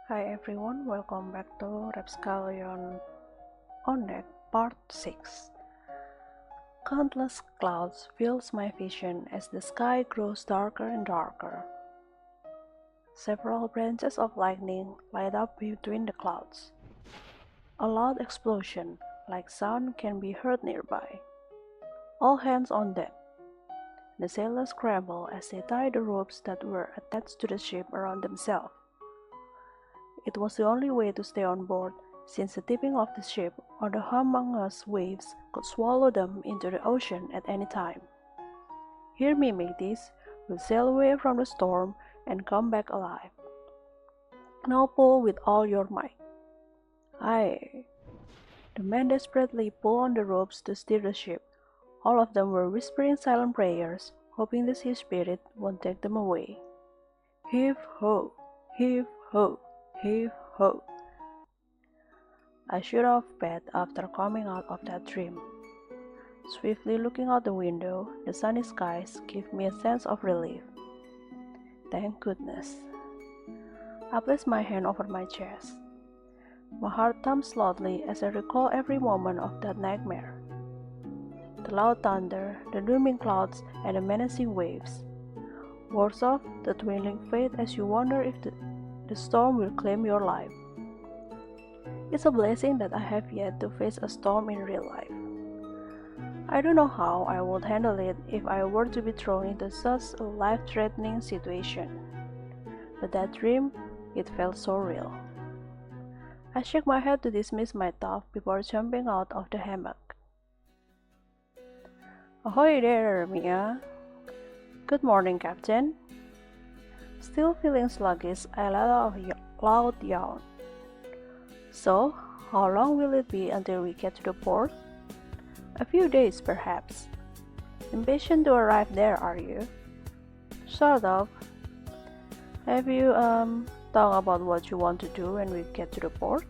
Hi everyone, welcome back to Rapscallion on Deck Part 6. Countless clouds fills my vision as the sky grows darker and darker. Several branches of lightning light up between the clouds. A loud explosion, like sound, can be heard nearby. All hands on deck. The sailors scramble as they tie the ropes that were attached to the ship around themselves. It was the only way to stay on board, since the tipping of the ship or the humongous waves could swallow them into the ocean at any time. Hear me, mateys. We'll sail away from the storm and come back alive. Now pull with all your might. Aye. The men desperately pull on the ropes to steer the ship. All of them were whispering silent prayers, hoping the sea spirit won't take them away. Heave ho! Heave ho! Heave ho! I shoot off bed after coming out of that dream. Swiftly looking out the window, the sunny skies give me a sense of relief. Thank goodness. I place my hand over my chest. My heart thumps loudly as I recall every moment of that nightmare. The loud thunder, the looming clouds, and the menacing waves. Worse off, the twinkling fate as you wonder if the storm will claim your life. It's a blessing that I have yet to face a storm in real life. I don't know how I would handle it if I were to be thrown into such a life-threatening situation. But that dream, it felt so real. I shook my head to dismiss my thought before jumping out of the hammock. Ahoy there, Mia! Good morning, Captain. Still feeling sluggish, I let out a loud yawn. So, how long will it be until we get to the port? A few days, perhaps. Impatient to arrive there, are you? Sort of. Have you, thought about what you want to do when we get to the port?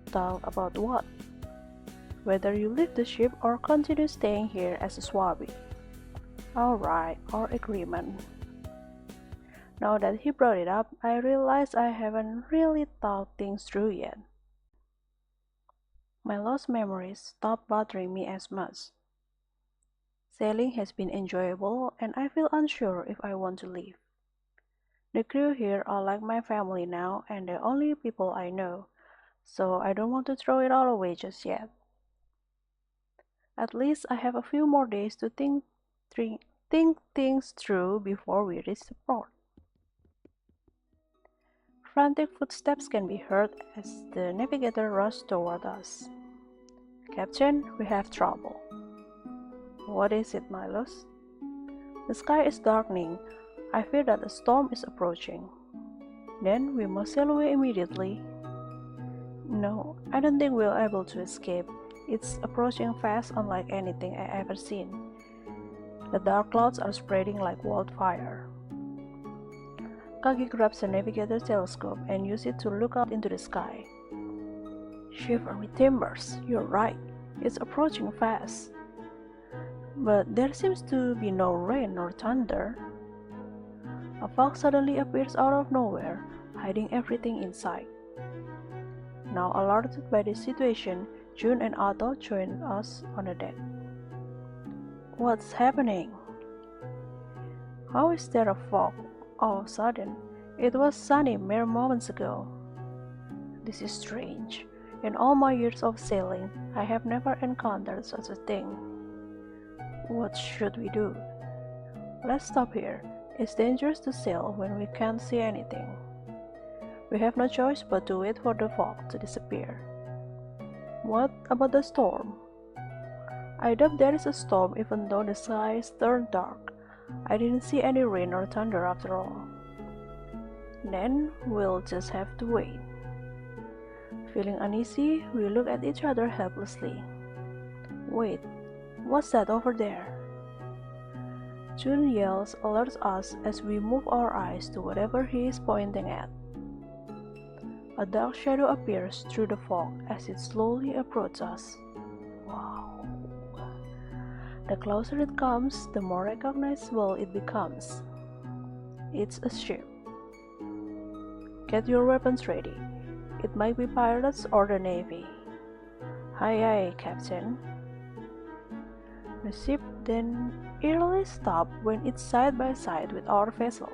Thought about what? Whether you leave the ship or continue staying here as a swabby. Alright, our agreement. Now that he brought it up, I realize I haven't really thought things through yet. My lost memories stopped bothering me as much. Sailing has been enjoyable, and I feel unsure if I want to leave. The crew here are like my family now, and the only people I know, so I don't want to throw it all away just yet. At least I have a few more days to think things through before we reach the port. Frantic footsteps can be heard as the navigator rushes toward us. Captain, we have trouble. What is it, Milos? The sky is darkening. I fear that a storm is approaching. Then we must sail away immediately. No, I don't think we'll be able to escape. It's approaching fast, unlike anything I ever seen. The dark clouds are spreading like wildfire. Kagi grabs the navigator's telescope and uses it to look out into the sky. Shiver me timbers, you're right. It's approaching fast. But there seems to be no rain nor thunder. A fog suddenly appears out of nowhere, hiding everything in sight. Now alerted by the situation, June and Otto join us on the deck. What's happening? How is there a fog? All of a sudden, it was sunny mere moments ago. This is strange. In all my years of sailing, I have never encountered such a thing. What should we do? Let's stop here. It's dangerous to sail when we can't see anything. We have no choice but to wait for the fog to disappear. What about the storm? I doubt there is a storm even though the skies turned dark. I didn't see any rain or thunder after all. Then we'll just have to wait. Feeling uneasy, we look at each other helplessly. Wait, what's that over there? June yells, alerts us as we move our eyes to whatever he is pointing at. A dark shadow appears through the fog as it slowly approaches us. Wow. The closer it comes, the more recognizable it becomes. It's a ship. Get your weapons ready. It might be pirates or the navy. Aye, aye, Captain. The ship then eerily stopped when it's side by side with our vessel.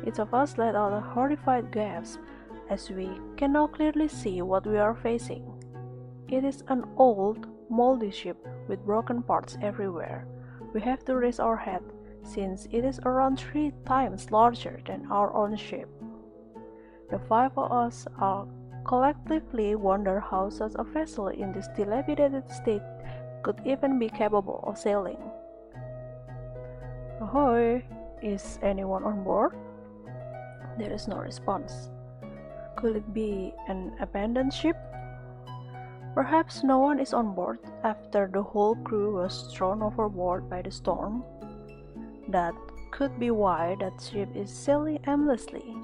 Each of us let out a horrified gasp as we can now clearly see what we are facing. It is an old, moldy ship with broken parts everywhere. We have to raise our head since it is around 3 times larger than our own ship. The 5 of us are collectively wonder how such a vessel in this dilapidated state could even be capable of sailing. Ahoy! Is anyone on board? There is no response. Could it be an abandoned ship? Perhaps no one is on board after the whole crew was thrown overboard by the storm. That could be why that ship is sailing aimlessly.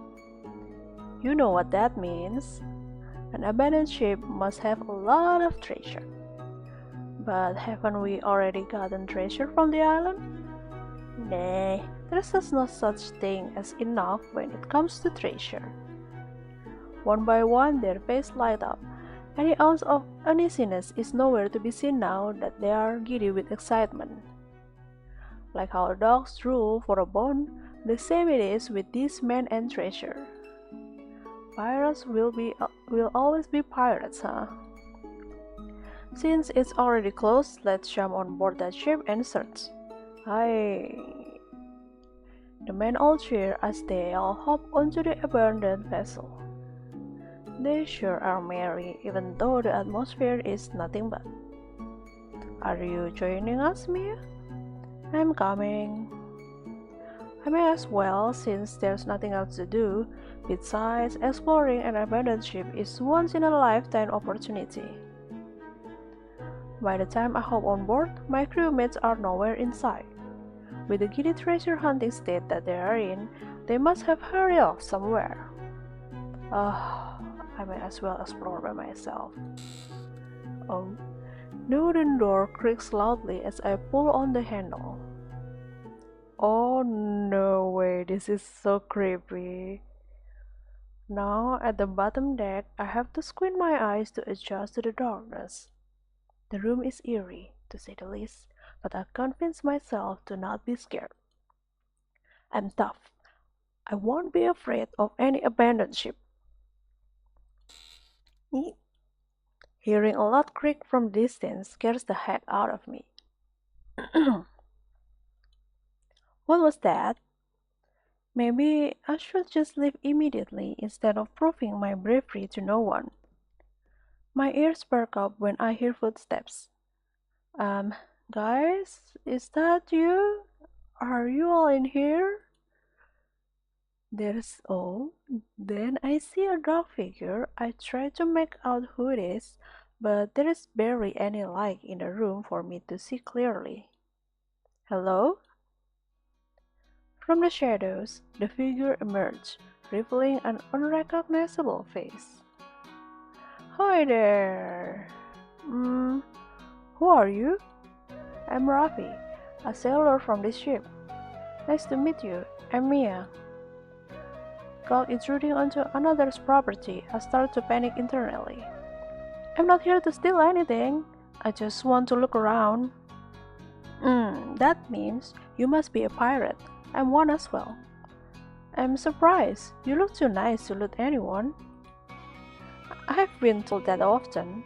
You know what that means. An abandoned ship must have a lot of treasure. But haven't we already gotten treasure from the island? Nah, there's just no such thing as enough when it comes to treasure. One by one their faces light up. Any ounce of uneasiness is nowhere to be seen now that they are giddy with excitement. Like how dogs drool for a bone, the same it is with these men and treasure. Pirates will always be pirates, huh? Since it's already closed, let's jump on board that ship and search. Aye. The men all cheer as they all hop onto the abandoned vessel. They sure are merry, even though the atmosphere is nothing but. Are you joining us, Mia? I'm coming. I may as well, since there's nothing else to do. Besides, exploring an abandoned ship is once-in-a-lifetime opportunity. By the time I hop on board, my crewmates are nowhere in sight. With the giddy treasure hunting state that they are in, they must have hurried off somewhere. I may as well explore by myself. Oh, the wooden door creaks loudly as I pull on the handle. Oh no way, this is so creepy. Now at the bottom deck, I have to squint my eyes to adjust to the darkness. The room is eerie, to say the least, but I convince myself to not be scared. I'm tough. I won't be afraid of any abandoned ship. Hearing a loud creak from distance scares the heck out of me. What was that? Maybe I should just leave immediately instead of proving my bravery to no one. My ears perk up when I hear footsteps. Guys, is that you? Are you all in here? Then I see a dark figure. I try to make out who it is, but there is barely any light in the room for me to see clearly. Hello? From the shadows, the figure emerged, revealing an unrecognizable face. Hi there! Who are you? I'm Ravi, a sailor from this ship. Nice to meet you. I'm Mia. God intruding onto another's property, I start to panic internally. I'm not here to steal anything. I just want to look around. That means you must be a pirate. I'm one as well. I'm surprised. You look too nice to loot anyone. I've been told that often.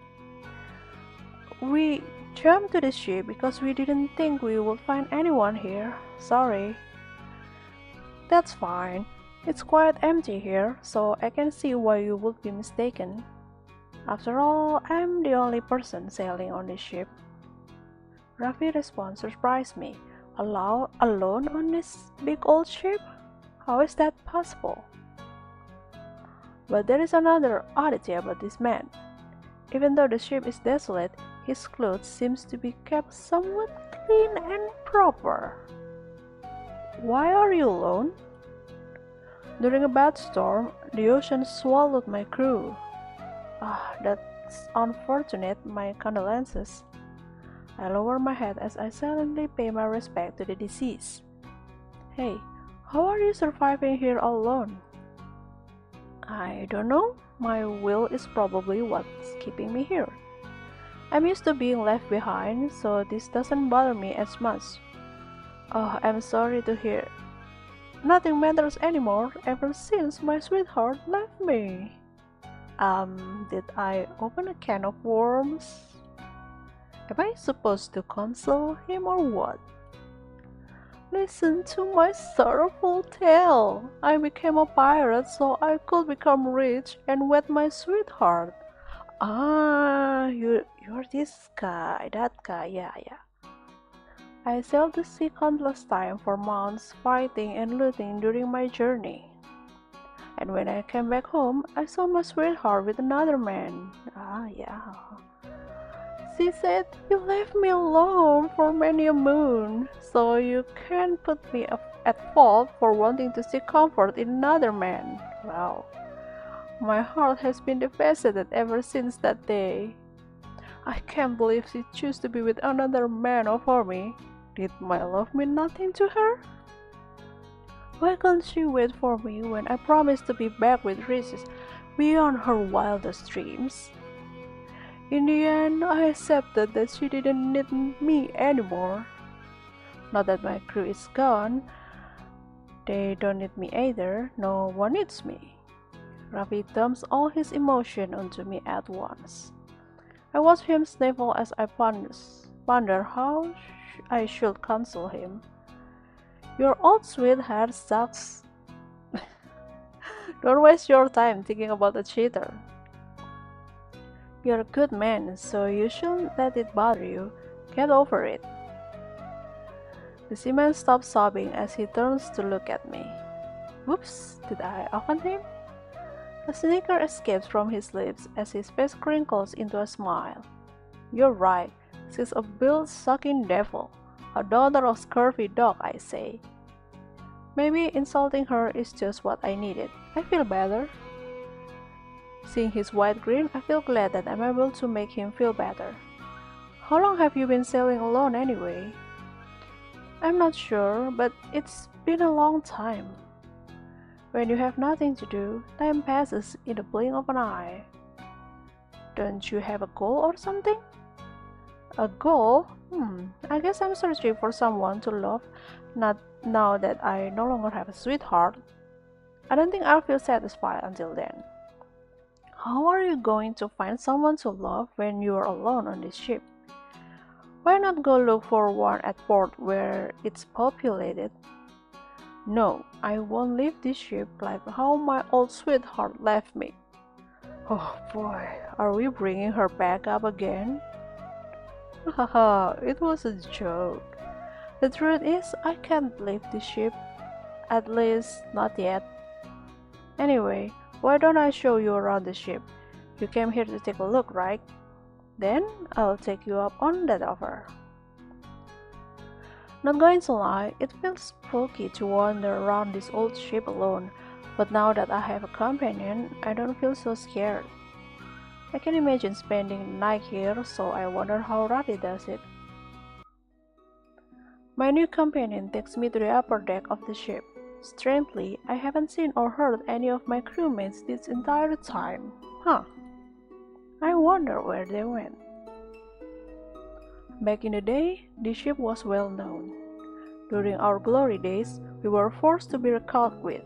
We jumped to the ship because we didn't think we would find anyone here. Sorry. That's fine. It's quite empty here, so I can see why you would be mistaken. After all, I'm the only person sailing on this ship. Ravi's response surprised me. Alone on this big old ship? How is that possible? But there is another oddity about this man. Even though the ship is desolate, his clothes seems to be kept somewhat clean and proper. Why are you alone? During a bad storm, the ocean swallowed my crew. That's unfortunate. My condolences. I lower my head as I silently pay my respect to the deceased. Hey, how are you surviving here all alone? I don't know. My will is probably what's keeping me here. I'm used to being left behind, so this doesn't bother me as much. Oh, I'm sorry to hear. Nothing matters anymore ever since my sweetheart left me. Did I open a can of worms? Am I supposed to console him or what? Listen to my sorrowful tale. I became a pirate so I could become rich and wed my sweetheart. Ah, you're this guy, that guy, yeah. I sailed the sea countless times for months, fighting and looting during my journey. And when I came back home, I saw my sweetheart with another man. Ah, yeah. She said, "You left me alone for many a moon, so you can't put me at fault for wanting to seek comfort in another man." Wow. My heart has been devastated ever since that day. I can't believe she chose to be with another man over me. Did my love mean nothing to her? Why can't she wait for me when I promised to be back with riches beyond her wildest dreams? In the end, I accepted that she didn't need me anymore. Not that my crew is gone. They don't need me either. No one needs me. Ravi dumps all his emotion onto me at once. I watch him sniffle as I ponder how I should console him. Your old sweetheart sucks. Don't waste your time thinking about a cheater. You're a good man, so you shouldn't let it bother you. Get over it. The seaman stops sobbing as he turns to look at me. Whoops, did I offend him? A snicker escapes from his lips as his face crinkles into a smile. You're right, she's a blood-sucking devil. A daughter of scurvy dog, I say. Maybe insulting her is just what I needed. I feel better. Seeing his wide grin, I feel glad that I'm able to make him feel better. How long have you been sailing alone anyway? I'm not sure, but it's been a long time. When you have nothing to do, time passes in the blink of an eye. Don't you have a goal or something? A goal? I guess I'm searching for someone to love, not now that I no longer have a sweetheart. I don't think I'll feel satisfied until then. How are you going to find someone to love when you are alone on this ship? Why not go look for one at port where it's populated? No, I won't leave this ship like how my old sweetheart left me. Oh boy, are we bringing her back up again? Haha, it was a joke. The truth is, I can't leave this ship. At least, not yet. Anyway, why don't I show you around the ship? You came here to take a look, right? Then, I'll take you up on that offer. Not going to lie, it feels spooky to wander around this old ship alone, but now that I have a companion, I don't feel so scared. I can imagine spending the night here, so I wonder how Ravi does it. My new companion takes me to the upper deck of the ship. Strangely, I haven't seen or heard any of my crewmates this entire time. I wonder where they went. Back in the day, the ship was well known. During our glory days, we were forced to be reckoned with.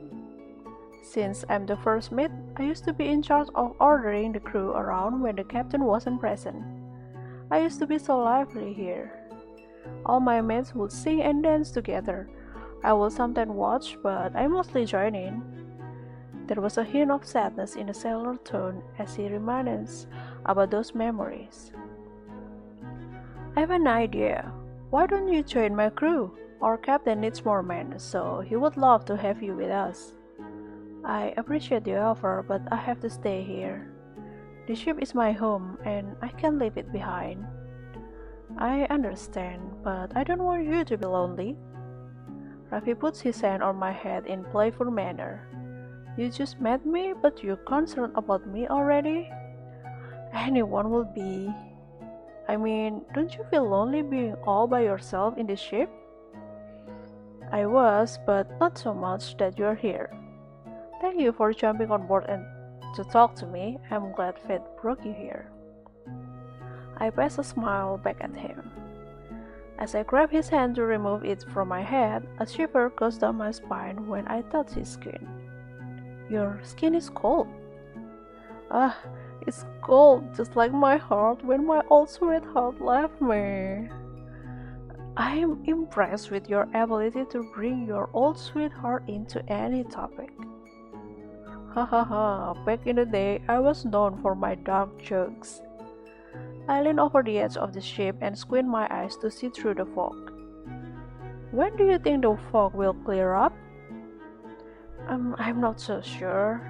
Since I'm the first mate, I used to be in charge of ordering the crew around when the captain wasn't present. I used to be so lively here. All my mates would sing and dance together. I will sometimes watch, but I mostly join in. There was a hint of sadness in the sailor's tone as he reminisced about those memories. I have an idea. Why don't you join my crew? Our captain needs more men, so he would love to have you with us. I appreciate the offer, but I have to stay here. The ship is my home, and I can't leave it behind. I understand, but I don't want you to be lonely. Ravi puts his hand on my head in playful manner. You just met me, but you're concerned about me already? Anyone will be. I mean, don't you feel lonely being all by yourself in the ship? I was, but not so much that you're here. Thank you for jumping on board and to talk to me. I'm glad fate brought you here. I pressed a smile back at him. As I grabbed his hand to remove it from my head, a shiver goes down my spine when I touch his skin. Your skin is cold. Ah, it's cold just like my heart when my old sweetheart left me. I am impressed with your ability to bring your old sweetheart into any topic. Ha ha ha, back in the day I was known for my dark jokes. I leaned over the edge of the ship and squinted my eyes to see through the fog. When do you think the fog will clear up? I'm not so sure.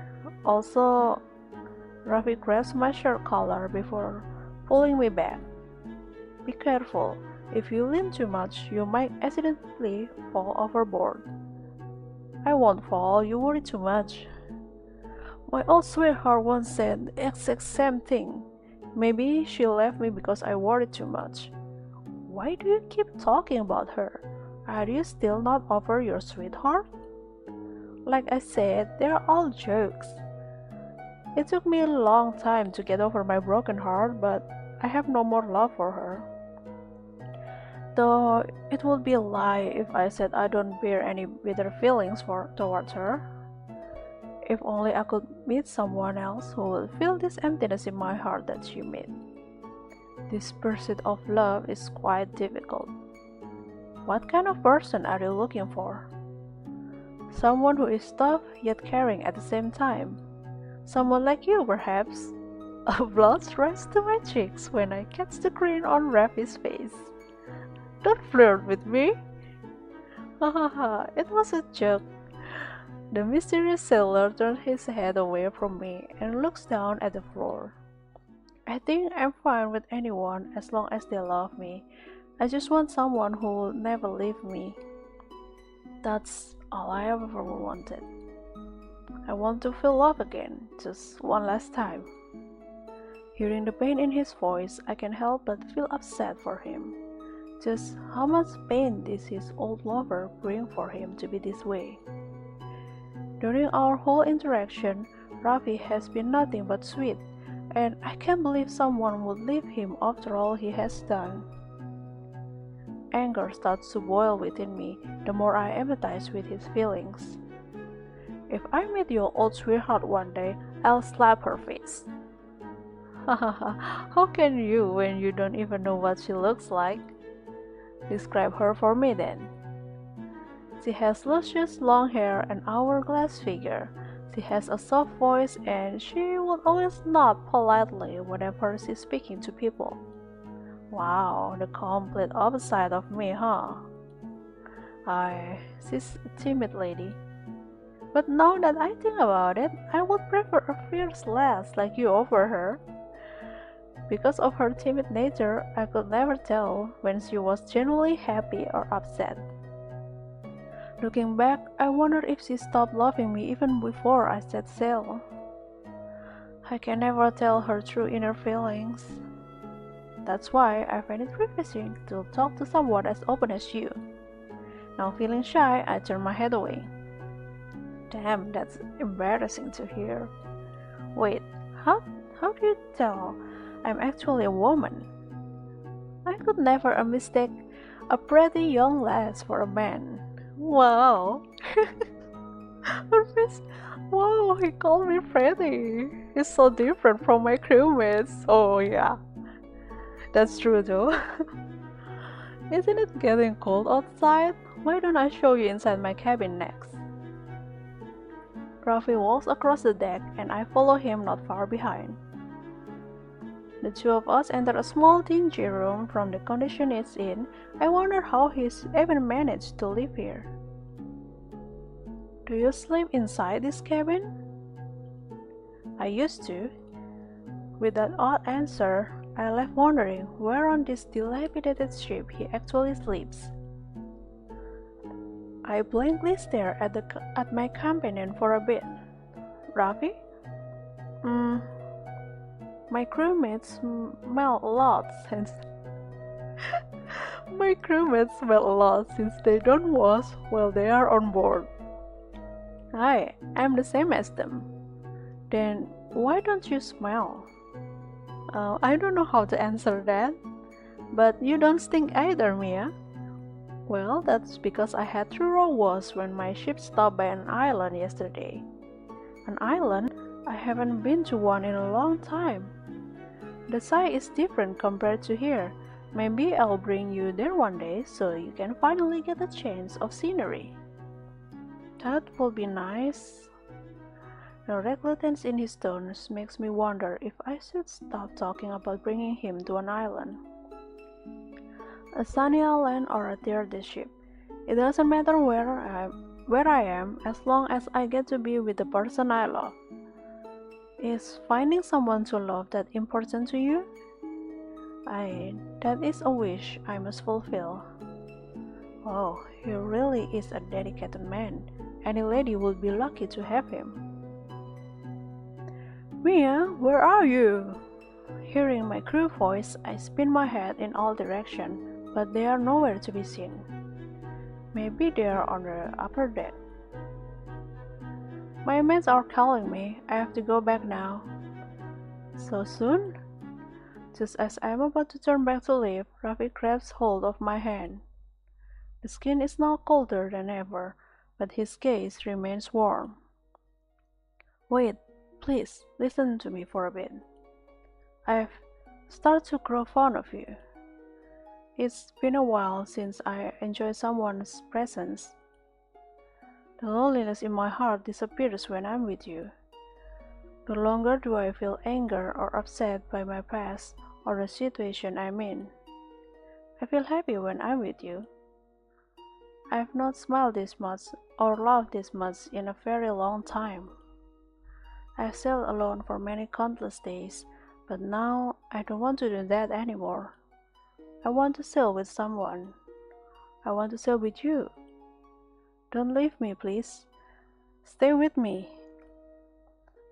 Also, Ravi grabs my shirt collar before pulling me back. Be careful. If you lean too much, you might accidentally fall overboard. I won't fall, you worry too much. My old sweetheart once said the exact same thing. Maybe she left me because I worried too much. Why do you keep talking about her? Are you still not over your sweetheart? Like I said, they're all jokes. It took me a long time to get over my broken heart, but I have no more love for her. Though it would be a lie if I said I don't bear any bitter feelings towards her. If only I could meet someone else who would fill this emptiness in my heart that she made. This pursuit of love is quite difficult. What kind of person are you looking for? Someone who is tough yet caring at the same time. Someone like you, perhaps. A blush rises to my cheeks when I catch the grin on Ravi's face. Don't flirt with me. Ha ha ha, it was a joke. The mysterious sailor turned his head away from me and looks down at the floor. I think I'm fine with anyone as long as they love me. I just want someone who will never leave me. That's all I ever wanted. I want to feel love again, just one last time. Hearing the pain in his voice, I can't help but feel upset for him. Just how much pain did his old lover bring for him to be this way? During our whole interaction, Ravi has been nothing but sweet, and I can't believe someone would leave him after all he has done. Anger starts to boil within me the more I empathize with his feelings. If I meet your old sweetheart one day, I'll slap her face. Hahaha, how can you when you don't even know what she looks like? Describe her for me then. She has luscious long hair and hourglass figure. She has a soft voice and she would always nod politely whenever she's speaking to people. Wow, the complete opposite of me, huh? She's a timid lady. But now that I think about it, I would prefer a fierce lass like you over her. Because of her timid nature, I could never tell when she was genuinely happy or upset. Looking back, I wonder if she stopped loving me even before I set sail. I can never tell her true inner feelings. That's why I find it refreshing to talk to someone as open as you. Now feeling shy, I turn my head away. Damn, that's embarrassing to hear. Wait, how do you tell I'm actually a woman? I could never mistake a pretty young lass for a man. Wow. Her face. Wow, he called me pretty. He's so different from my crewmates. Oh yeah. That's true though. Isn't it getting cold outside? Why don't I show you inside my cabin next? Ravi walks across the deck and I follow him not far behind. The two of us enter a small dingy room from the condition it's in. I wonder how he's even managed to live here. Do you sleep inside this cabin? I used to. With that odd answer, I left wondering where on this dilapidated ship he actually sleeps. I blankly stare at my companion for a bit. Ravi? My crewmates smell a lot since they don't wash while they are on board. I'm the same as them. Then why don't you smile? I don't know how to answer that. But you don't stink either, Mia. Well, that's because I had 2 raw when my ship stopped by an island yesterday. An island? I haven't been to one in a long time. The sight is different compared to here. Maybe I'll bring you there one day so you can finally get a change of scenery. That would be nice. The reluctance in his tones makes me wonder if I should stop talking about bringing him to an island. A sunny island or a deserted ship. It doesn't matter where I am as long as I get to be with the person I love. Is finding someone to love that important to you? That is a wish I must fulfill. Oh, he really is a dedicated man. Any lady would be lucky to have him. Mia, where are you? Hearing my crew voice, I spin my head in all directions, but they are nowhere to be seen. Maybe they are on the upper deck. My mates are calling me. I have to go back now. So soon? Just as I am about to turn back to leave, Ravi grabs hold of my hand. The skin is now colder than ever, but his gaze remains warm. Wait, please, listen to me for a bit. I've started to grow fond of you. It's been a while since I enjoyed someone's presence. The loneliness in my heart disappears when I'm with you. No longer do I feel anger or upset by my past or the situation I'm in. I feel happy when I'm with you. I've not smiled this much or laughed this much in a very long time. I've sailed alone for many countless days, but now I don't want to do that anymore. I want to sail with someone. I want to sail with you. Don't leave me, please. Stay with me.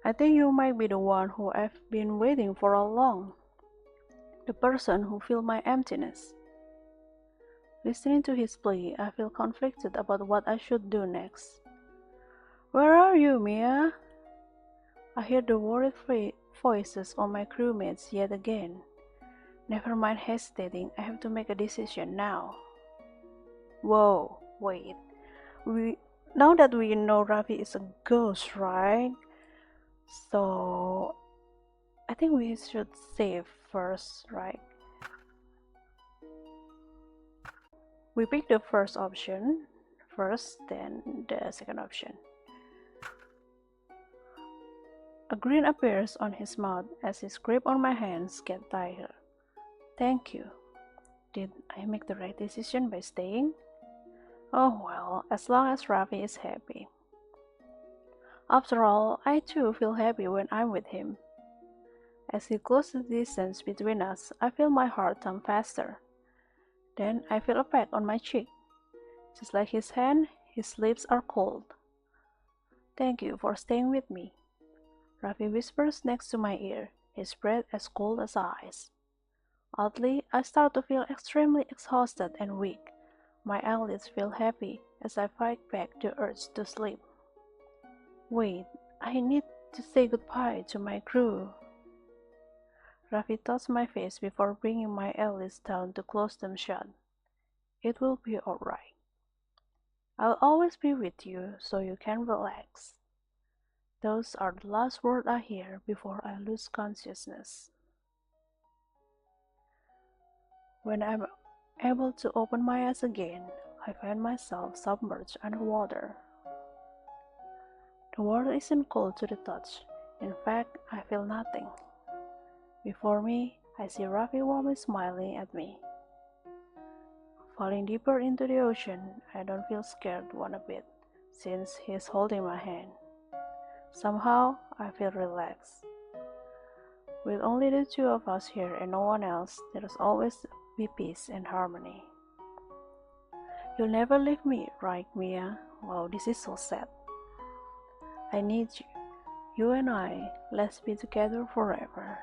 I think you might be the one who I've been waiting for all along. The person who filled my emptiness. Listening to his plea, I feel conflicted about what I should do next. Where are you, Mia? I hear the worried voices of my crewmates yet again. Never mind hesitating, I have to make a decision now. Whoa, wait. Now that we know Ravi is a ghost, right? So I think we should save first, right? We pick the first option first, then the second option. A grin appears on his mouth as his grip on my hands gets tighter. Thank you. Did I make the right decision by staying? Oh well, as long as Ravi is happy. After all, I too feel happy when I'm with him. As he closes the distance between us, I feel my heart thump faster. Then I feel a peck on my cheek. Just like his hand, his lips are cold. Thank you for staying with me. Ravi whispers next to my ear, his breath as cold as ice. Oddly, I start to feel extremely exhausted and weak. My eyelids feel heavy as I fight back the urge to sleep. Wait, I need to say goodbye to my crew. Ravi touched my face before bringing my eyelids down to close them shut. It will be alright. I'll always be with you so you can relax. Those are the last words I hear before I lose consciousness. When I'm able to open my eyes again, I find myself submerged underwater. The water isn't cold to the touch. In fact, I feel nothing. Before me, I see Ravi warmly smiling at me. Falling deeper into the ocean, I don't feel scared one a bit, since he's holding my hand. Somehow, I feel relaxed. With only the two of us here and no one else, there will always be peace and harmony. You'll never leave me, right, Mia? Wow, this is so sad. I need you. You and I, let's be together forever.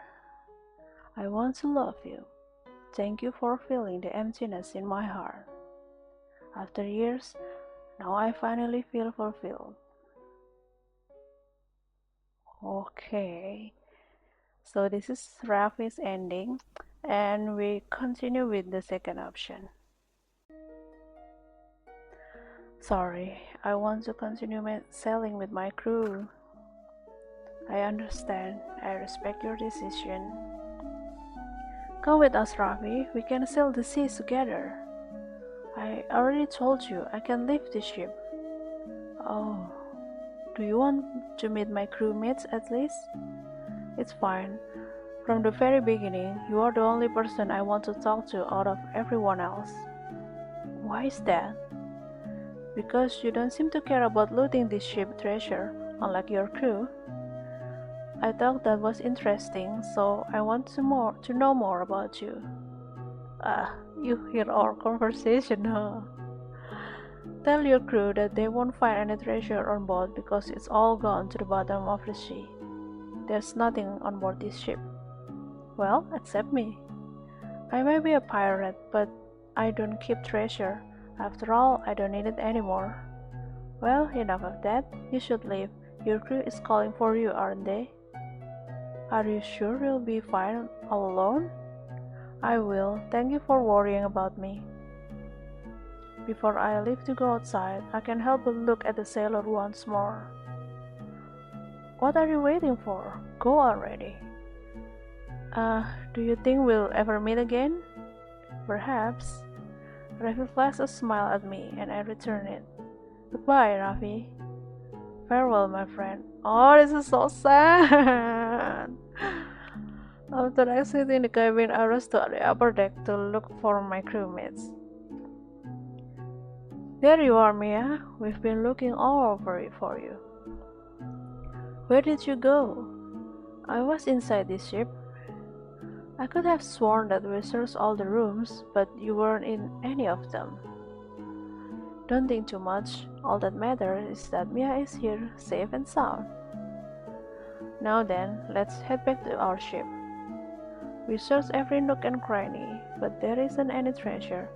I want to love you. Thank you for filling the emptiness in my heart. After years, now I finally feel fulfilled. Okay, so this is Ravi's ending, and we continue with the second option. Sorry, I want to continue sailing with my crew. I understand. I respect your decision. Come with us, Ravi. We can sail the seas together. I already told you I can lift the ship. Oh, do you want to meet my crewmates at least? It's fine. From the very beginning, you are the only person I want to talk to out of everyone else. Why is that? Because you don't seem to care about looting this ship treasure, unlike your crew. I thought that was interesting, so I want to know more about you. Ah, you hear our conversation, huh? Tell your crew that they won't find any treasure on board because it's all gone to the bottom of the sea. There's nothing on board this ship. Well, except me. I may be a pirate, but I don't keep treasure. After all, I don't need it anymore. Well, enough of that. You should leave. Your crew is calling for you, aren't they? Are you sure you'll be fine all alone? I will. Thank you for worrying about me. Before I leave to go outside, I can't help but look at the sailor once more. What are you waiting for? Go already. Do you think we'll ever meet again? Perhaps. Ravi flashed a smile at me, and I returned it. Goodbye, Ravi. Farewell, my friend. Oh, this is so sad. After exiting the cabin, I rushed to the upper deck to look for my crewmates. There you are, Mia. We've been looking all over for you. Where did you go? I was inside this ship. I could have sworn that we searched all the rooms, but you weren't in any of them. Don't think too much. All that matters is that Mia is here, safe and sound. Now then, let's head back to our ship. We searched every nook and cranny, but there isn't any treasure.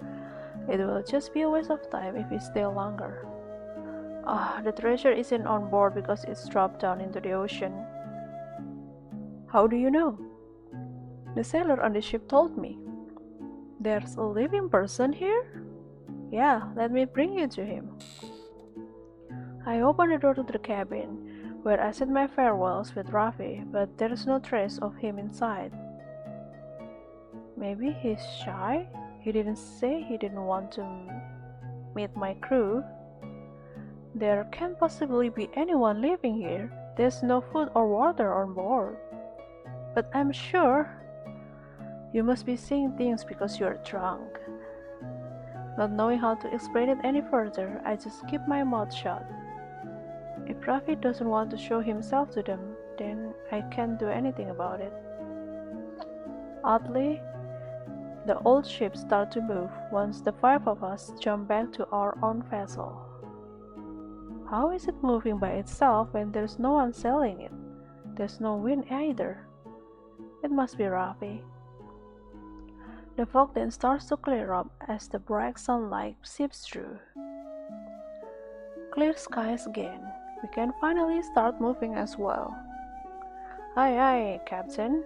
It will just be a waste of time if we stay longer. The treasure isn't on board because it's dropped down into the ocean. How do you know? The sailor on the ship told me. There's a living person here? Yeah, let me bring you to him. I opened the door to the cabin, where I said my farewells with Ravi, but there is no trace of him inside. Maybe he's shy? He didn't say he didn't want to meet my crew. There can't possibly be anyone living here. There's no food or water on board. But I'm sure you must be seeing things because you're drunk. Not knowing how to explain it any further, I just keep my mouth shut. If Ravi doesn't want to show himself to them, then I can't do anything about it. Oddly, the old ship started to move once the five of us jumped back to our own vessel. How is it moving by itself when there's no one sailing it? There's no wind either. It must be Ravi. The fog then starts to clear up as the bright sunlight seeps through. Clear skies again. We can finally start moving as well. Aye, aye, Captain.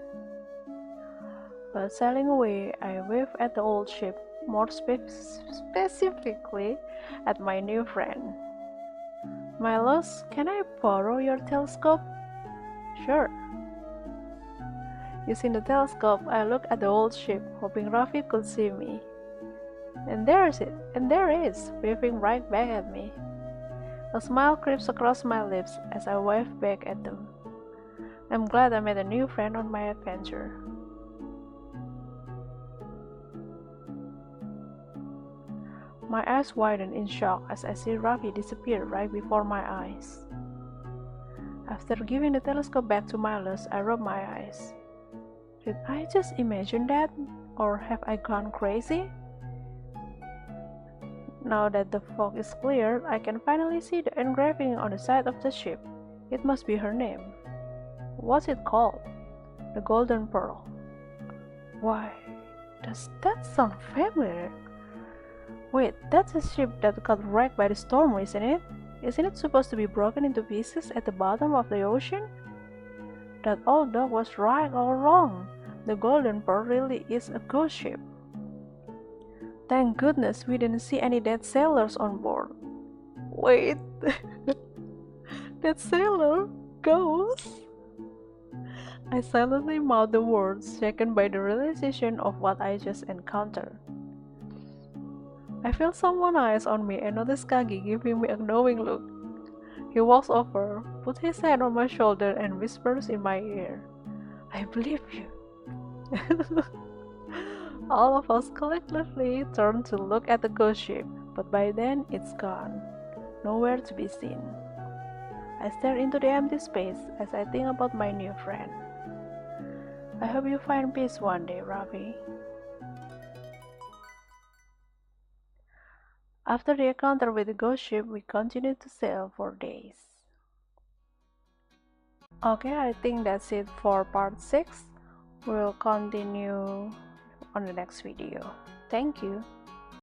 But sailing away, I wave at the old ship, more specifically at my new friend. Milos, can I borrow your telescope? Sure. Using the telescope, I look at the old ship, hoping Ravi could see me. And there is, waving right back at me. A smile creeps across my lips as I wave back at them. I'm glad I made a new friend on my adventure. My eyes widen in shock as I see Ravi disappear right before my eyes. After giving the telescope back to Milos, I rub my eyes. Did I just imagine that? Or have I gone crazy? Now that the fog is cleared, I can finally see the engraving on the side of the ship. It must be her name. What's it called? The Golden Pearl. Why, does that sound familiar? Wait, that's a ship that got wrecked by the storm, isn't it? Isn't it supposed to be broken into pieces at the bottom of the ocean? That old dog was right all wrong. The Golden Pearl really is a ghost ship. Thank goodness we didn't see any dead sailors on board. Wait, that sailor? Ghost? I silently mouthed the words, shaken by the realization of what I just encountered. I feel someone's eyes on me and noticed Kagi giving me a knowing look. He walks over, puts his hand on my shoulder and whispers in my ear, "I believe you." All of us collectively turn to look at the ghost ship, but by then it's gone, nowhere to be seen. I stare into the empty space as I think about my new friend. I hope you find peace one day, Ravi. After the encounter with the ghost ship, we continued to sail for days. Okay, I think that's it for part 6. We'll continue on the next video. Thank you.